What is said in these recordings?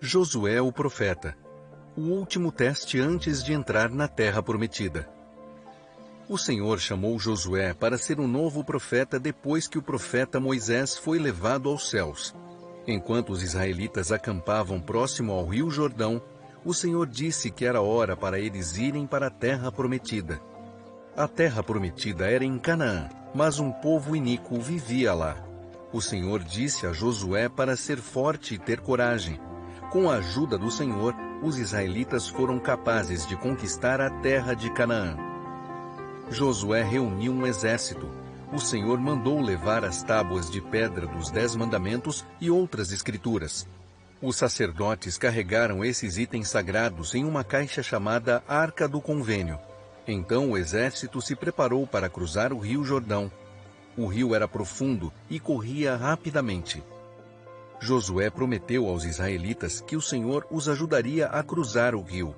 Josué o profeta. O último teste antes de entrar na terra prometida. O Senhor chamou Josué para ser um novo profeta depois que o profeta Moisés foi levado aos céus. Enquanto os israelitas acampavam próximo ao rio Jordão, o Senhor disse que era hora para eles irem para a terra prometida. A terra prometida era em Canaã, mas um povo iníquo vivia lá. O Senhor disse a Josué para ser forte e ter coragem. Com a ajuda do Senhor, os israelitas foram capazes de conquistar a terra de Canaã. Josué reuniu um exército. O Senhor mandou levar as tábuas de pedra dos 10 mandamentos e outras escrituras. Os sacerdotes carregaram esses itens sagrados em uma caixa chamada Arca do Convênio. Então o exército se preparou para cruzar o rio Jordão. O rio era profundo e corria rapidamente. Josué prometeu aos israelitas que o Senhor os ajudaria a cruzar o rio.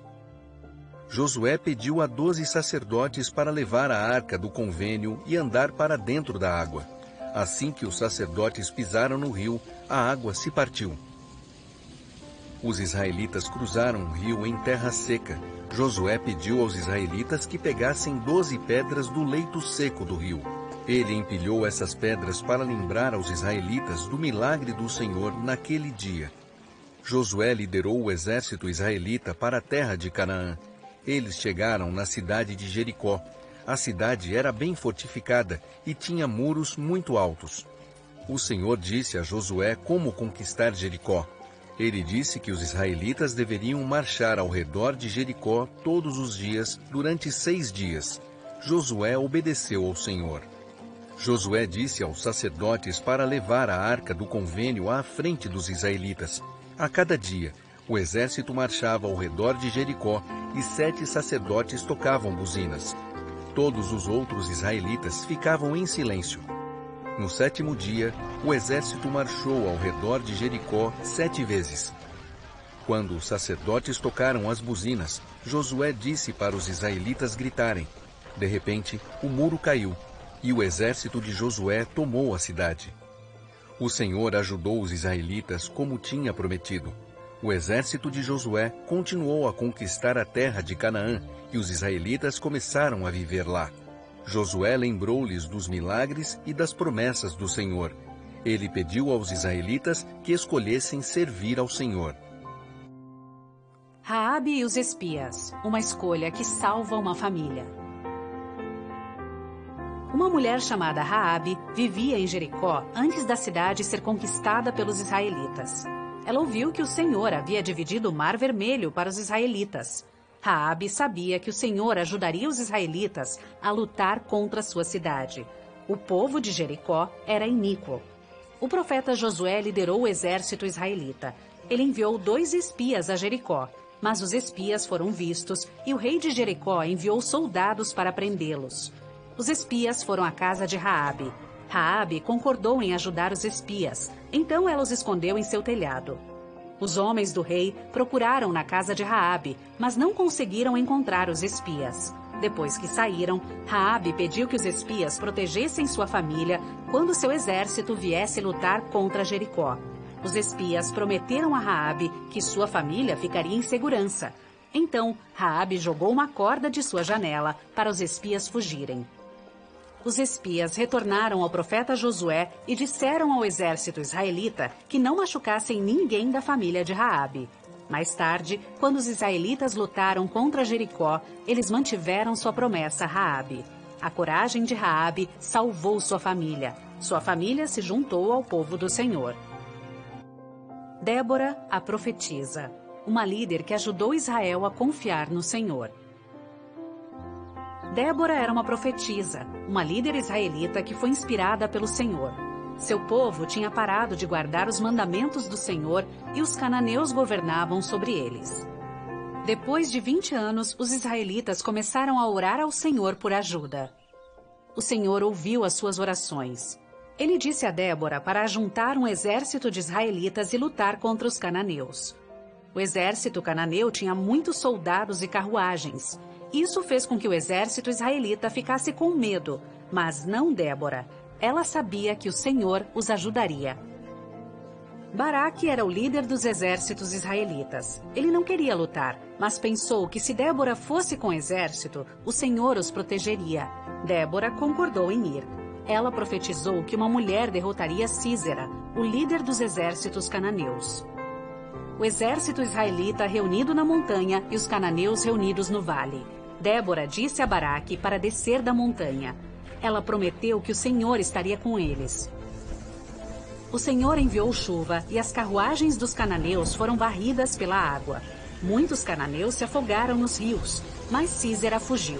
Josué pediu a 12 sacerdotes para levar a arca do convênio e andar para dentro da água. Assim que os sacerdotes pisaram no rio, a água se partiu. Os israelitas cruzaram o rio em terra seca. Josué pediu aos israelitas que pegassem 12 pedras do leito seco do rio. Ele empilhou essas pedras para lembrar aos israelitas do milagre do Senhor naquele dia. Josué liderou o exército israelita para a terra de Canaã. Eles chegaram na cidade de Jericó. A cidade era bem fortificada e tinha muros muito altos. O Senhor disse a Josué como conquistar Jericó. Ele disse que os israelitas deveriam marchar ao redor de Jericó todos os dias, durante 6 dias. Josué obedeceu ao Senhor. Josué disse aos sacerdotes para levar a arca do convênio à frente dos israelitas. A cada dia, o exército marchava ao redor de Jericó e 7 sacerdotes tocavam buzinas. Todos os outros israelitas ficavam em silêncio. No 7º dia, o exército marchou ao redor de Jericó 7 vezes. Quando os sacerdotes tocaram as buzinas, Josué disse para os israelitas gritarem. De repente, o muro caiu, e o exército de Josué tomou a cidade. O Senhor ajudou os israelitas como tinha prometido. O exército de Josué continuou a conquistar a terra de Canaã, e os israelitas começaram a viver lá. Josué lembrou-lhes dos milagres e das promessas do Senhor. Ele pediu aos israelitas que escolhessem servir ao Senhor. Raabe e os espias, uma escolha que salva uma família. Uma mulher chamada Raabe vivia em Jericó antes da cidade ser conquistada pelos israelitas. Ela ouviu que o Senhor havia dividido o Mar Vermelho para os israelitas. Raabe sabia que o Senhor ajudaria os israelitas a lutar contra sua cidade. O povo de Jericó era iníquo. O profeta Josué liderou o exército israelita. Ele enviou 2 espias a Jericó, mas os espias foram vistos e o rei de Jericó enviou soldados para prendê-los. Os espias foram à casa de Raabe. Raabe concordou em ajudar os espias, então ela os escondeu em seu telhado. Os homens do rei procuraram na casa de Raabe, mas não conseguiram encontrar os espias. Depois que saíram, Raabe pediu que os espias protegessem sua família quando seu exército viesse lutar contra Jericó. Os espias prometeram a Raabe que sua família ficaria em segurança. Então, Raabe jogou uma corda de sua janela para os espias fugirem. Os espias retornaram ao profeta Josué e disseram ao exército israelita que não machucassem ninguém da família de Raabe. Mais tarde, quando os israelitas lutaram contra Jericó, eles mantiveram sua promessa a Raabe. A coragem de Raabe salvou sua família. Sua família se juntou ao povo do Senhor. Débora, a profetisa, uma líder que ajudou Israel a confiar no Senhor. Débora era uma profetisa, uma líder israelita que foi inspirada pelo Senhor. Seu povo tinha parado de guardar os mandamentos do Senhor e os cananeus governavam sobre eles. Depois de 20 anos, os israelitas começaram a orar ao Senhor por ajuda. O Senhor ouviu as suas orações. Ele disse a Débora para ajuntar um exército de israelitas e lutar contra os cananeus. O exército cananeu tinha muitos soldados e carruagens. Isso fez com que o exército israelita ficasse com medo, mas não Débora. Ela sabia que o Senhor os ajudaria. Baraque era o líder dos exércitos israelitas. Ele não queria lutar, mas pensou que se Débora fosse com o exército, o Senhor os protegeria. Débora concordou em ir. Ela profetizou que uma mulher derrotaria Sísera, o líder dos exércitos cananeus. O exército israelita reunido na montanha e os cananeus reunidos no vale. Débora disse a Baraque para descer da montanha. Ela prometeu que o Senhor estaria com eles. O Senhor enviou chuva e as carruagens dos cananeus foram varridas pela água. Muitos cananeus se afogaram nos rios, mas Sísera fugiu.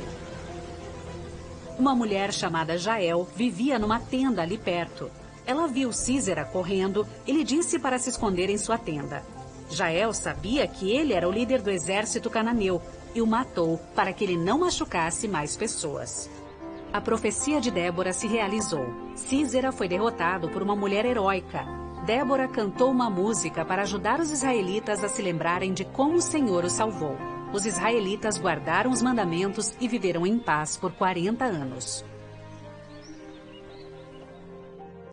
Uma mulher chamada Jael vivia numa tenda ali perto. Ela viu Sísera correndo e lhe disse para se esconder em sua tenda. Jael sabia que ele era o líder do exército cananeu e o matou para que ele não machucasse mais pessoas. A profecia de Débora se realizou. Sísera foi derrotado por uma mulher heróica. Débora cantou uma música para ajudar os israelitas a se lembrarem de como o Senhor os salvou. Os israelitas guardaram os mandamentos e viveram em paz por 40 anos.